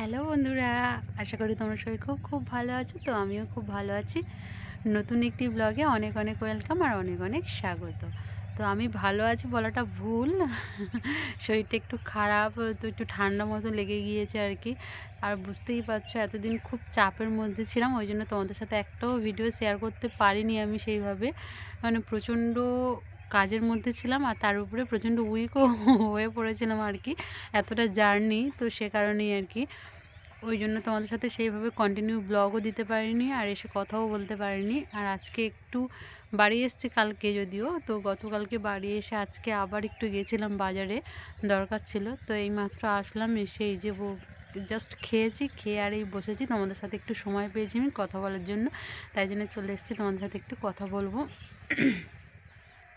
Hello বন্ধুরা, আশা করি তোমরা সবাই খুব খুব ভালো আছো। তো আমিও খুব ভালো আছি। নতুন একটি ব্লগে অনেক অনেক ওয়েলকাম আর অনেক অনেক স্বাগত। তো আমি ভালো আছি বলাটা ভুল, শরীরটা একটু খারাপ, তো একটু ঠান্ডা মতো লেগে গিয়েছে আর কি। আর বুঝতেই পারছো এতদিন খুব চাপের মধ্যে ছিলাম, ওই জন্য তোমাদের সাথে একটাও ভিডিও শেয়ার করতে পারিনি আমি সেইভাবে। মানে প্রচণ্ড কাজের মধ্যে ছিলাম আর তার উপরে প্রচণ্ড উইকও হয়ে পড়েছিলাম আর কি, এতটা জার্নি, তো সে কারণেই আর কি। ওই জন্য তোমাদের সাথে সেইভাবে কন্টিনিউ ব্লগও দিতে পারিনি আর এসে কথাও বলতে পারিনি। আর আজকে একটু বাড়ি এসেছি, কালকে যদিও, তো গতকালকে বাড়ি এসে আজকে আবার একটু গেছিলাম বাজারে, দরকার ছিল। তো এইমাত্র আসলাম, এসে এই যে জাস্ট খেয়েছি, খেয়ে আর এই বসেছি, তোমাদের সাথে একটু সময় পেয়েছি আমি কথা বলার জন্য, তাই জন্য চলে এসেছি তোমাদের সাথে একটু কথা বলবো।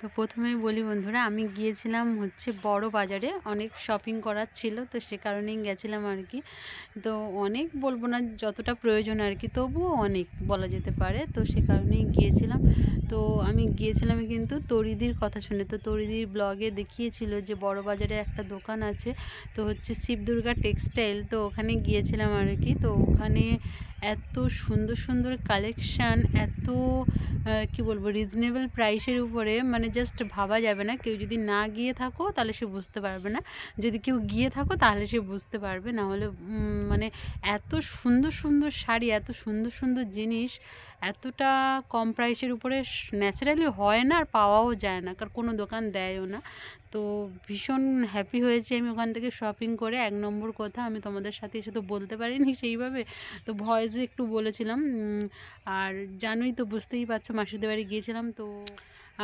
তো প্রথমেই বলি বন্ধুরা, আমি গিয়েছিলাম হচ্ছে বড় বাজারে, অনেক শপিং করার ছিল, তো সে কারণেই গেছিলাম আর কি। তো অনেক বলবো না, যতটা প্রয়োজন আর কি, তবুও অনেক বলা যেতে পারে, তো সে কারণেই গিয়েছিলাম। তো আমি গিয়েছিলাম কিন্তু তরিদির কথা শুনে। তো তরিদির ব্লগে দেখিয়েছিল যে বড় বাজারে একটা দোকান আছে, তো হচ্ছে শিবদুর্গা টেক্সটাইল, তো ওখানে গিয়েছিলাম আর কি। তো ওখানে এত সুন্দর সুন্দর কালেকশান, এত কি বলবো, রিজনেবল প্রাইসের উপরে, মানে জাস্ট ভাবা যাবে না। কেউ যদি না গিয়ে থাকো তাহলে সে বুঝতে পারবে না, যদি কেউ গিয়ে থাকো তাহলে সে বুঝতে পারবে, না হলে মানে এত সুন্দর সুন্দর শাড়ি, এত সুন্দর সুন্দর জিনিস, এতটা কম প্রাইসের উপরে ন্যাচারালি হয় না আর পাওয়াও যায় না, কারণ কোনো দোকান দেয়ও না। তো ভীষণ হ্যাপি হয়েছি আমি ওখান থেকে শপিং করে। এক নম্বর কথা, আমি তোমাদের সাথে এসে তো বলতে পারিনি সেইভাবে, তো ভয়েসে একটু বলেছিলাম। আর জানোই তো, বুঝতেই পারছো, মাসিদের বাড়ি গিয়েছিলাম তো।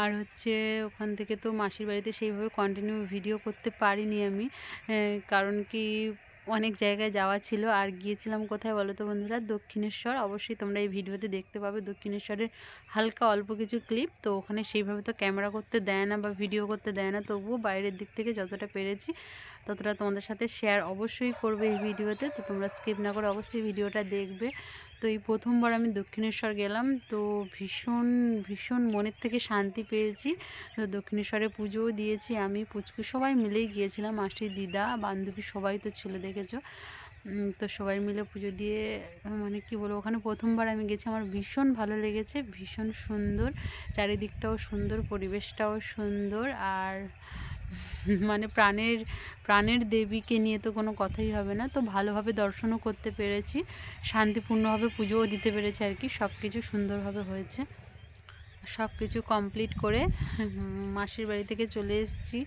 আর হচ্ছে ওখান থেকে তো মাসির বাড়িতে সেইভাবে কন্টিনিউ ভিডিও করতে পারিনি আমি, কারণ কি অনেক জায়গায় যাওয়া ছিল। আর গিয়েছিলাম কোথায় বলো তো বন্ধুরা, দক্ষিণেশ্বর। অবশ্যই তোমরা এই ভিডিওতে দেখতে পাবে দক্ষিণেশ্বরের হালকা অল্প কিছু ক্লিপ। তো ওখানে সেইভাবে তো ক্যামেরা করতে দেয় না বা ভিডিও করতে দেয় না, তবুও বাইরের দিক থেকে যতটা পেরেছি ততটা তোমাদের সাথে শেয়ার অবশ্যই করবে এই ভিডিওতে। তো তোমরা স্কিপ না করে অবশ্যই ভিডিওটা দেখবে। তো এই প্রথমবার আমি দক্ষিণেশ্বর গেলাম, তো ভীষণ ভীষণ মনের থেকে শান্তি পেয়েছি। তো দক্ষিণেশ্বরে পুজোও দিয়েছি আমি, পুচকু সবাই মিলেই গিয়েছিলাম, মাসি, দিদা, বান্ধবী সবাই তো ছিল, দেখেছো। তো সবাই মিলে পুজো দিয়ে, মানে কি বলবো, ওখানে প্রথমবার আমি গেছি, আমার ভীষণ ভালো লেগেছে, ভীষণ সুন্দর, চারিদিকটাও সুন্দর, পরিবেশটাও সুন্দর। আর মানে প্রাণের প্রাণের দেবীকে নিয়ে তো কোনো কথাই হবে না। তো ভালোভাবে দর্শনও করতে পেরেছি, শান্তিপূর্ণভাবে পুজোও দিতে পেরেছি আর কি, সব কিছু সুন্দরভাবে হয়েছে। সব কিছু কমপ্লিট করে মাসির বাড়ি থেকে চলে এসেছি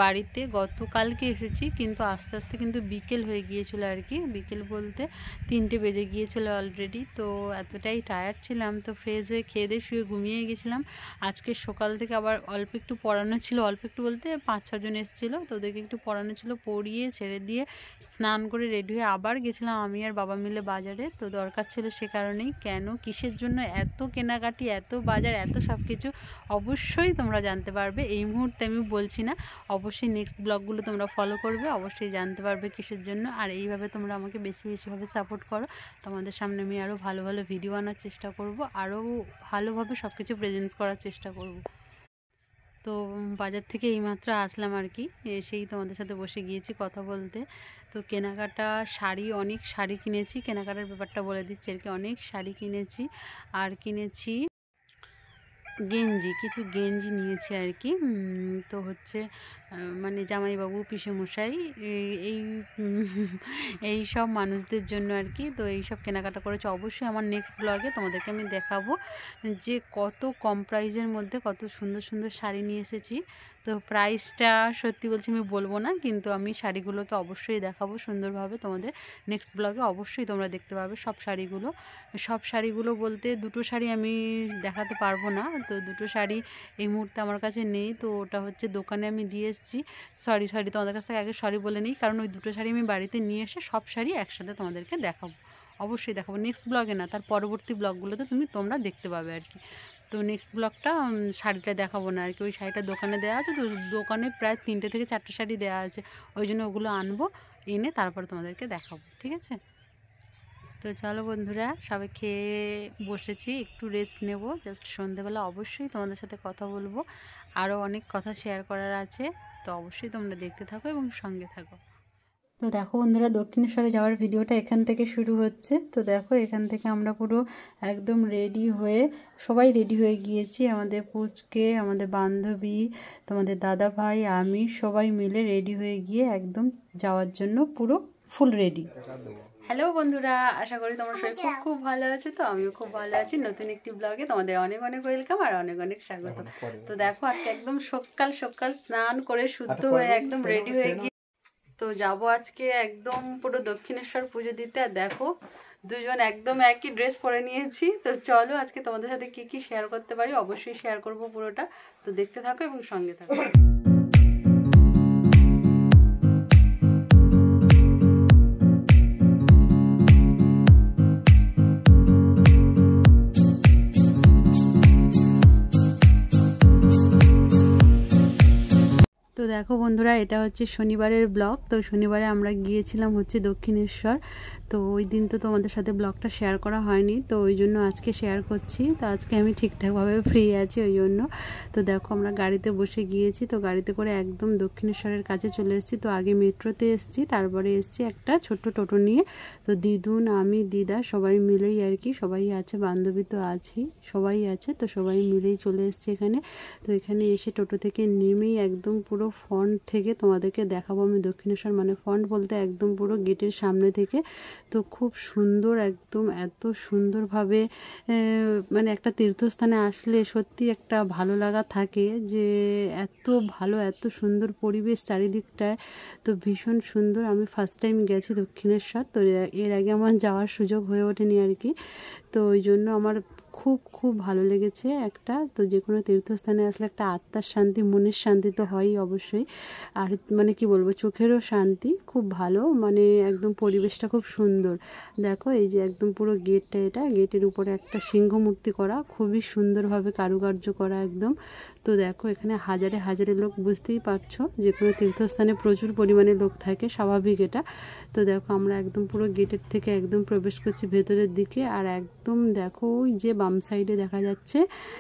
বাড়িতে। গতকালকে এসেছি, কিন্তু আস্তে আস্তে কিন্তু বিকেল হয়ে গিয়েছিলো আর কি, বিকেল বলতে 3টে বেজে গিয়েছিলো অলরেডি। তো এতটাই টায়ার্ড ছিলাম, তো ফ্রেশ হয়ে খেয়ে দিয়ে শুয়ে ঘুমিয়ে গেছিলাম। আজকে সকাল থেকে আবার অল্প একটু পড়ানো ছিল, অল্প একটু বলতে 5-6 জন এসেছিলো, তো ওদেরকে একটু পড়ানো ছিল, পড়িয়ে ছেড়ে দিয়ে স্নান করে রেডি হয়ে আবার গেছিলাম আমি আর বাবা মিলে বাজারে। তো দরকার ছিল সে কারণেই, কেন কিসের জন্য এত কেনাকাটি, এত বাজার, এত সব কিছু অবশ্যই তোমরা জানতে পারবে। এই মুহূর্তে আমি বলছি না, অবশ্যই নেক্সট ব্লগগুলো তোমরা ফলো করবে, অবশ্যই জানতে পারবে কিসের জন্য। আর এইভাবে তোমরা আমাকে বেশি বেশিভাবে সাপোর্ট করো, তোমাদের সামনে আমি আরও ভালো ভালো ভিডিও আনার চেষ্টা করব, আরও ভালোভাবে সব কিছু প্রেজেন্স করার চেষ্টা করব। তো বাজার থেকে এইমাত্র আসলাম আর কি, এসেই তোমাদের সাথে বসে গিয়েছি কথা বলতে। তো কেনাকাটা, শাড়ি, অনেক শাড়ি কিনেছি, কেনাকাটার ব্যাপারটা বলে দিচ্ছি আর কি, অনেক শাড়ি কিনেছি। আর কিনেছি গেঞ্জি, কিছু গেঞ্জি নিয়েছি আর কি। তো হচ্ছে মানে জামাইবাবু, পিসেমশাই, এই এই সব মানুষদের জন্য আর কি। তো এই সব কেনাকাটা করেছি। অবশ্যই আমার নেক্সট ব্লগে তোমাদেরকে আমি দেখাবো যে কত কম প্রাইসের মধ্যে কত সুন্দর সুন্দর শাড়ি নিয়ে এসেছি। তো প্রাইসটা সত্যি বলছি আমি বলবো না, কিন্তু আমি শাড়িগুলোকে অবশ্যই দেখাবো সুন্দরভাবে তোমাদের নেক্সট ব্লগে, অবশ্যই তোমরা দেখতে পাবে সব শাড়িগুলো। সব শাড়িগুলো বলতে দুটো শাড়ি আমি দেখাতে পারবো না, তো দুটো শাড়ি এই মুহূর্তে আমার কাছে নেই, তো ওটা হচ্ছে দোকানে আমি দিয়ে এসেছি। সরি সরি, তোমাদের কাছ থেকে আগে সরি বলে নিই, কারণ ওই দুটো শাড়ি আমি বাড়িতে নিয়ে এসে সব শাড়ি একসাথে তোমাদেরকে দেখাবো, অবশ্যই দেখাবো। নেক্সট ব্লগে না, তার পরবর্তী ব্লগগুলোতে তোমরা দেখতে পাবে আর কি। তো নেক্সট ব্লগটা শাড়িটা দেখাবো না আর কি, ওই শাড়িটা দোকানে দেওয়া আছে, তো দোকানে প্রায় 3টে থেকে 4টে শাড়ি দেওয়া আছে, ওই জন্য ওগুলো আনবো, এনে তারপর তোমাদেরকে দেখাবো, ঠিক আছে। তো চলো বন্ধুরা, সবাই খেয়ে বসেছি, একটু রেস্ট নেব, জাস্ট সন্ধেবেলা অবশ্যই তোমাদের সাথে কথা বলবো, আরও অনেক কথা শেয়ার করার আছে। তো অবশ্যই তোমরা দেখতে থাকো এবং সঙ্গে থাকো। তো দেখো বন্ধুরা, দক্ষিণেশ্বরে যাওয়ার ভিডিওটা এখান থেকে শুরু হচ্ছে। তো দেখো এখান থেকে আমরা পুরো একদম রেডি হয়ে সবাই রেডি হয়ে গিয়েছি। আমাদের পুচকে, আমাদের বান্ধবী, তোমাদের দাদা ভাই, আমি সবাই মিলে রেডি হয়ে গিয়ে একদম যাওয়ার জন্য পুরো ফুল রেডি। হ্যালো বন্ধুরা, আশা করি তোমরা সবাই খুব খুব ভালো আছো। তো আমিও খুব ভালো আছি। নতুন একটি ব্লগে তোমাদের অনেক অনেক ওয়েলকাম আর অনেক অনেক স্বাগত। তো দেখো আজকে একদম সকাল সকাল স্নান করে শুদ্ধ হয়ে একদম রেডি হয়ে গিয়ে তো যাবো আজকে একদম পুরো দক্ষিণেশ্বর পুজো দিতে। আর দেখো দুজন একদম একই ড্রেস পরে নিয়েছি। তো চলো আজকে তোমাদের সাথে কি কি শেয়ার করতে পারি অবশ্যই শেয়ার করব পুরোটা। তো দেখতে থাকো এবং সঙ্গে থাকো। তো দেখো বন্ধুরা, এটা হচ্ছে শনিবারের ব্লগ। তো শনিবারে আমরা গিয়েছিলাম হচ্ছে দক্ষিণেশ্বর। তো ওই দিন তো তোমাদের সাথে ব্লগটা শেয়ার করা হয়নি, তো ওই জন্য আজকে শেয়ার করছি। তো আজকে আমি ঠিকঠাকভাবে ফ্রি আছি ওই জন্য। তো দেখো আমরা গাড়িতে বসে গিয়েছি। তো গাড়িতে করে একদম দক্ষিণেশ্বরের কাছে চলে এসেছি। তো আগে মেট্রোতে এসেছি, তারপরে এসেছি একটা ছোট্ট টোটো নিয়ে। তো দিদুন, আমি, দিদা সবাই মিলেই আর কি, সবাই আছে, বান্ধবী তো আছেই, সবাই আছে। তো সবাই মিলেই চলে এসেছি এখানে। তো এখানে এসে টোটো থেকে নেমেই একদম পুরো ফ্রন্ট থেকে তোমাদেরকে দেখাবো আমি দক্ষিণেশ্বর, মানে ফ্রন্ট বলতে একদম পুরো গেটের সামনে থেকে। তো খুব সুন্দর, একদম এত সুন্দরভাবে মানে একটা তীর্থস্থানে আসলে সত্যি একটা ভালো লাগা থাকে, যে এত ভালো, এত সুন্দর পরিবেশ চারিদিকটায়। তো ভীষণ সুন্দর। আমি ফার্স্ট টাইম গেছি দক্ষিণেশ্বর। তো এর আগে আমার যাওয়ার সুযোগ হয়ে ওঠেনি আর কি। তো ওই জন্য আমার খুব খুব ভালো লেগেছে একটা। তো যে কোনো তীর্থস্থানে আসলে একটা আত্মার শান্তি, মনের শান্তি তো হয়ই অবশ্যই, আর মানে কি বলবো, চোখেরও শান্তি খুব ভালো, মানে একদম পরিবেশটা খুব সুন্দর। দেখো এই যে একদম পুরো গেটটা, এটা গেটের উপরে একটা সিংহ মূর্তি করা, খুবই সুন্দরভাবে কারুকার্য করা একদম। তো দেখো এখানে হাজারে হাজারে লোক, বুঝতেই পারছো যে কোনো তীর্থস্থানে প্রচুর পরিমাণে লোক থাকে, স্বাভাবিক এটা। তো দেখো আমরা একদম পুরো গেটের থেকে একদম প্রবেশ করছি ভেতরের দিকে। আর একদম দেখো ওই যে বাম সাইডে দেখা যাচ্ছে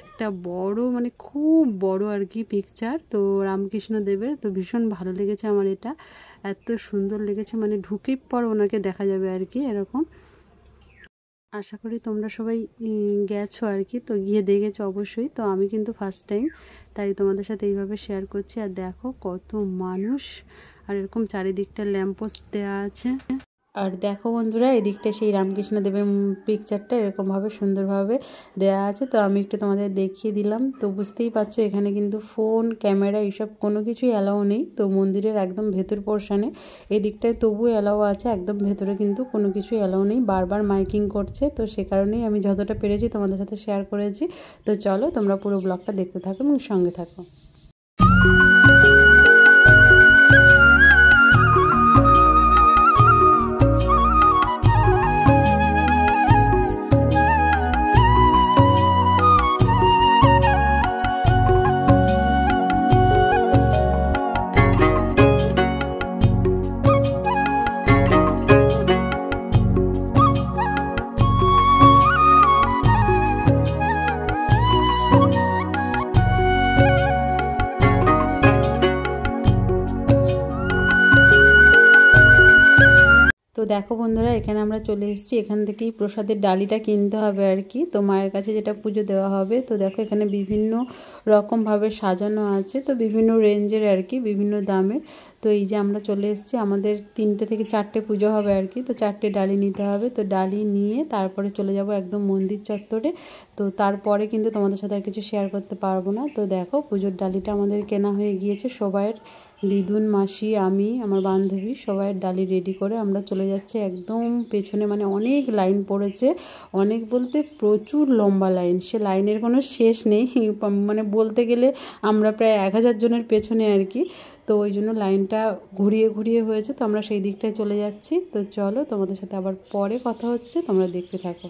একটা বড়, মানে খুব বড় আর কি পিকচার, তো রামকৃষ্ণ দেবের। তো ভীষণ ভালো লেগেছে আমার এটা, এত সুন্দর লেগেছে, মানে ঢুকেই পর ওনাকে দেখা যাবে আর কি এরকম। আশা করি তোমরা সবাই গেছো আর কি, তো গিয়ে দেখেছো অবশ্যই। তো আমি কিন্তু ফার্স্ট টাইম, তাই তোমাদের সাথে এইভাবে শেয়ার করছি। আর দেখো কত মানুষ, আর এরকম চারিদিকটা ল্যাম্পপোস্ট দেওয়া আছে। আর দেখো বন্ধুরা, এদিকটা সেই রামকৃষ্ণ দেবের পিকচারটা এরকমভাবে সুন্দরভাবে দেওয়া আছে। তো আমি একটু তোমাদের দেখিয়ে দিলাম। তো বুঝতেই পারছো এখানে কিন্তু ফোন, ক্যামেরা এইসব কোনো কিছুই অ্যালাউ নেই। তো মন্দিরের একদম ভেতর পোর্শনে এদিকটায় তবুও অ্যালাউ আছে, একদম ভেতরে কিন্তু কোনো কিছুই অ্যালাউ নেই। বারবার মাইকিং করছে, তো সে কারণেই আমি যতটা পেরেছি তোমাদের সাথে শেয়ার করেছি। তো চলো তোমরা পুরো ব্লগটা দেখতে থাকো এবং সঙ্গে থাকো। তো দেখো বন্ধুরা, এখানে আমরা চলে এসেছি। এখান থেকেই প্রসাদের ডালিটা কিনতে হবে আর কি, তো মায়ের কাছে যেটা পুজো দেওয়া হবে। তো দেখো এখানে বিভিন্ন রকমভাবে সাজানো আছে, তো বিভিন্ন রেঞ্জের আর কি, বিভিন্ন দামের। তো এই যে আমরা চলে এসেছি, আমাদের 3টে থেকে 4টে পুজো হবে আর কি। তো 4টে ডালি নিতে হবে। তো ডালি নিয়ে তারপরে চলে যাব একদম মন্দির চত্বরে। তো তারপরে কিন্তু তোমাদের সাথে আর কিছু শেয়ার করতে পারবো না। তো দেখো পুজোর ডালিটা আমাদের কেনা হয়ে গিয়েছে সবাইয়ের, দিদুন, মাসি, আমি, আমার বান্ধবী সবাইয়ের ডালি রেডি করে আমরা চলে যাচ্ছি একদম পেছনে। মানে অনেক লাইন পড়েছে, অনেক বলতে প্রচুর লম্বা লাইন, সে লাইনের কোনো শেষ নেই। মানে বলতে গেলে আমরা প্রায় 1000 জনের পেছনে আর কি। তো ওই জন্য লাইনটা ঘুরিয়ে ঘুরিয়ে হয়েছে। তো আমরা সেই দিকটায় চলে যাচ্ছি। তো চলো তোমাদের সাথে আবার পরে কথা হচ্ছে, তোমরা দেখতে থাকো।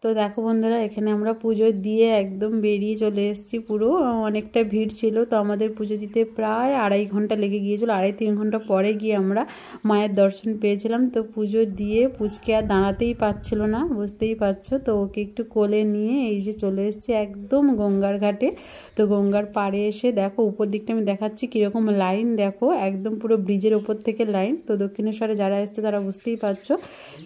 তো দেখো বন্ধুরা, এখানে আমরা পুজো দিয়ে একদম বেরিয়ে চলে এসেছি। পুরো অনেকটা ভিড় ছিল, তো আমাদের পুজো দিতে প্রায় 2.5 ঘন্টা লেগে গিয়েছিলো। 2.5-3 ঘন্টা পরে গিয়ে আমরা মায়ের দর্শন পেয়েছিলাম। তো পুজো দিয়ে পুচকে আর দাঁড়াতেই পারছিল না, বুঝতেই পারছো। তো ওকে একটু কোলে নিয়ে এই যে চলে এসেছি একদম গঙ্গার ঘাটে। তো গঙ্গার পাড়ে এসে দেখো উপর দিকটা আমি দেখাচ্ছি কীরকম লাইন, দেখো একদম পুরো ব্রিজের ওপর থেকে লাইন। তো দক্ষিণেশ্বরে যারা এসছে তারা বুঝতেই পারছো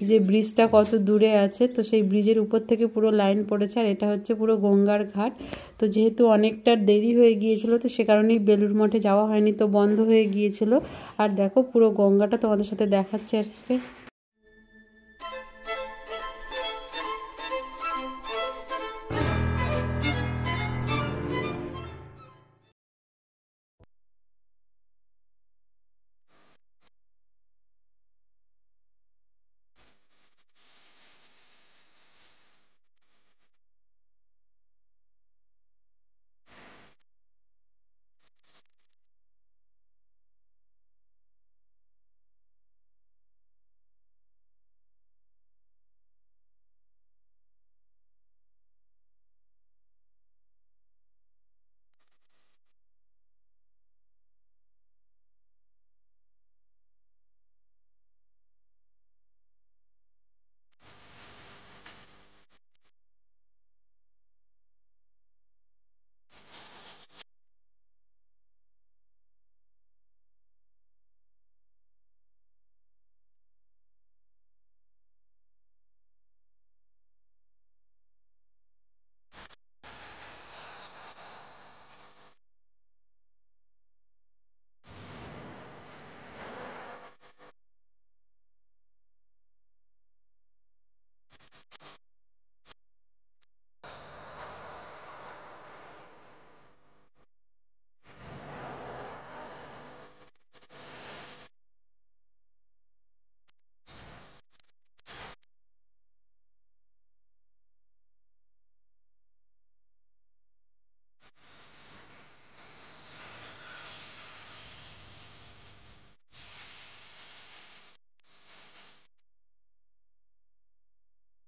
যে ব্রিজটা কত দূরে আছে। তো সেই ব্রিজের উপর থেকে পুরো লাইন পড়েছে, আর এটা হচ্ছে পুরো গঙ্গার ঘাট। তো যেহেতু অনেকটা দেরি হয়ে গিয়েছিল, তো সে কারণেই বেলুড় মঠে যাওয়া হয়নি, তো বন্ধ হয়ে গিয়েছিল। আর দেখো পুরো গঙ্গাটা তোমাদের সাথে দেখাচ্ছে আজকে।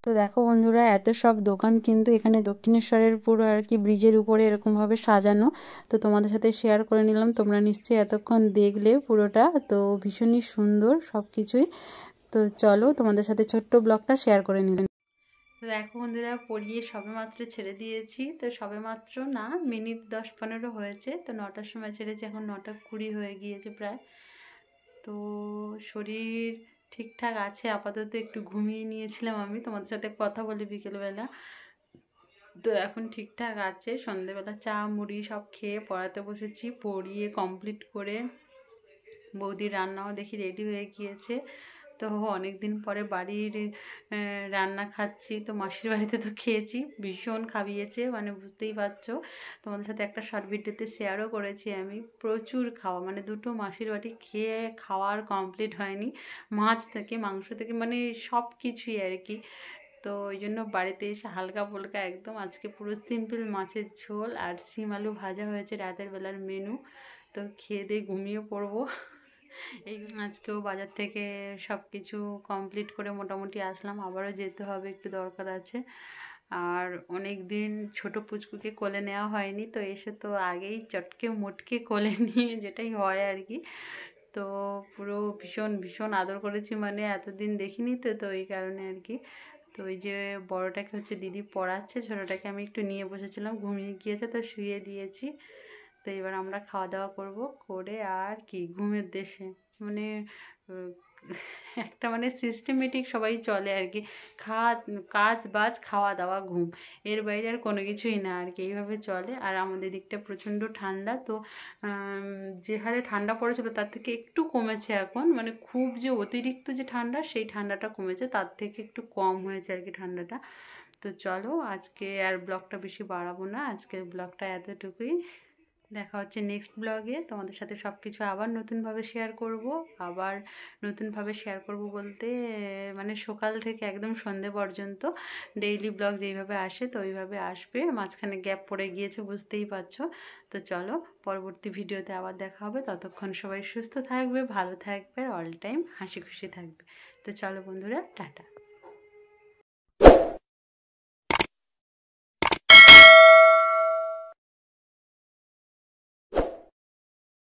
তো দেখো বন্ধুরা, এত সব দোকান কিন্তু এখানে দক্ষিণেশ্বরের পুরো আর কি ব্রিজের উপরে এরকমভাবে সাজানো। তো তোমাদের সাথে শেয়ার করে নিলাম, তোমরা নিশ্চয়ই এতক্ষণ দেখলে পুরোটা। তো ভীষণই সুন্দর সব কিছুই। তো চলো তোমাদের সাথে ছোট্ট ব্লগটা শেয়ার করে নিলাম। তো দেখো বন্ধুরা, পড়িয়ে সবেমাত্র ছেড়ে দিয়েছি। তো সবেমাত্র না, মিনিট 10-15 হয়েছে। তো 9টার সময় ছেড়েছি, এখন 9:20 হয়ে গিয়েছে প্রায়। তো শরীর ঠিকঠাক আছে আপাতত, একটু ঘুমিয়ে নিয়েছিলাম আমি তোমাদের সাথে কথা বলে বিকেলবেলা। তো এখন ঠিকঠাক আছে। সন্ধেবেলা চা মুড়ি সব খেয়ে পড়াতে বসেছি, পড়িয়ে কমপ্লিট করে বৌদির রান্নাও দেখি রেডি হয়ে গিয়েছে। তো অনেক দিন পরে বাড়ির রান্না খাচ্ছি। তো মাসির বাড়িতে তো খেয়েছি, ভীষণ খাইয়েছে, মানে বুঝতেই পারছো। তোমাদের সাথে একটা শর্ট ভিডিওতে শেয়ারও করেছি আমি। প্রচুর খাওয়া, মানে 2টো মাসির বাড়ি খেয়ে খাওয়ার কমপ্লিট হয়নি, মাছ থেকে মাংস থেকে মানে সব কিছুই আর কি। তো ওই জন্য বাড়িতে এসে হালকা ফুলকা একদম আজকে পুরো সিম্পল মাছের ঝোল আর শিম আলু ভাজা হয়েছে রাতের বেলার মেনু। তো খেয়ে দিয়ে ঘুমিয়ে পড়বো। এই আজকেও বাজার থেকে সব কিছু কমপ্লিট করে মোটামুটি আসলাম, আবারও যেতে হবে, একটু দরকার আছে। আর অনেক দিন ছোটো পুচকুকে কোলে নেওয়া হয়নি, তো এসে তো আগেই চটকে মোটকে কোলে নিয়ে যেটাই হয় আর কি। তো পুরো ভীষণ ভীষণ আদর করেছি, মানে এতদিন দেখিনি তো, তো এই কারণে আর কি। তো ওই যে বড়টাকে হচ্ছে দিদি পড়াচ্ছে, ছোটোটাকে আমি একটু নিয়ে বসেছিলাম, ঘুমিয়ে গিয়েছে তো শুয়ে দিয়েছি। তো এবার আমরা খাওয়া দাওয়া করব, করে আর কি ঘুমের দেশে মানে একটা মানে সিস্টেমেটিক সবাই চলে আর কি। কাজ বাজ খাওয়া দাওয়া ঘুম, এর বাইরে আর কোনো কিছুই না আর কি, এইভাবে চলে। আর আমাদের দিকটা প্রচণ্ড ঠান্ডা। তো যে হারে ঠান্ডা পড়েছিল তার থেকে একটু কমেছে এখন, মানে খুব যে অতিরিক্ত যে ঠান্ডা সেই ঠান্ডাটা কমেছে, তার থেকে একটু কম হয়েছে আর কি ঠান্ডাটা। তো চলো আজকে আর ব্লগটা বেশি বাড়াবো না, আজকের ব্লগটা এতটুকুই। দেখা হচ্ছে নেক্সট ব্লগে, তোমাদের সাথে সব কিছু আবার নতুনভাবে শেয়ার করব। আবার নতুনভাবে শেয়ার করব বলতে মানে সকাল থেকে একদম সন্ধে পর্যন্ত ডেইলি ব্লগ যেইভাবে আসে তো ওইভাবে আসবে, মাঝখানে গ্যাপ পড়ে গিয়েছে বুঝতেই পারছো। তো চলো পরবর্তী ভিডিওতে আবার দেখা হবে, ততক্ষণ সবাই সুস্থ থাকবে, ভালো থাকবে, অল টাইম হাসি খুশি থাকবে। তো চলো বন্ধুরা, টাটা।